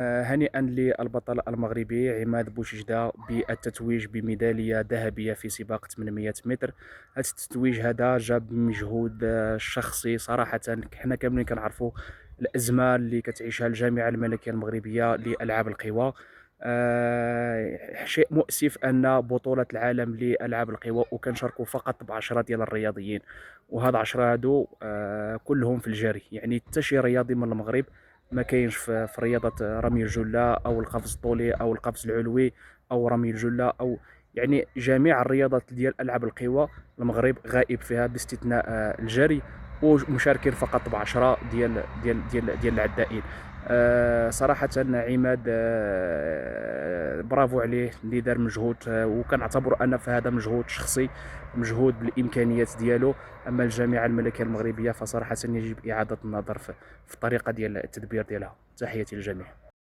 هنيئا للبطل المغربي عماد بوشجدة بالتتويج بميدالية ذهبية في سباق 800 متر. هذا التتويج هذا جاب مجهود شخصي صراحة. حنا كاملين كنعرفوا الأزمة اللي كتعيشها الجامعة الملكية المغربية لألعاب القوى. شيء مؤسف أن بطولة العالم لألعاب القوى وكنشاركوا فقط ب10 ديال الرياضيين، وهاد 10 هادو كلهم في الجري، يعني حتى شي رياضي من المغرب ما كاينش في رياضة رمي الجلة أو القفز الطولي أو القفز العلوي أو رمي الجلة، أو يعني جميع الرياضات ديال ألعاب القوى المغرب غائب فيها باستثناء الجري، ومشاركين فقط ب10 ديال العدائين. صراحة عماد برافو عليه اللي دار مجهود، وكنعتبر أن فهذا مجهود شخصي، مجهود بالإمكانيات ديالو. أما الجامعة الملكية المغربية فصراحة يجب إعادة النظر في الطريقة ديال التدبير ديالها. تحياتي للجميع.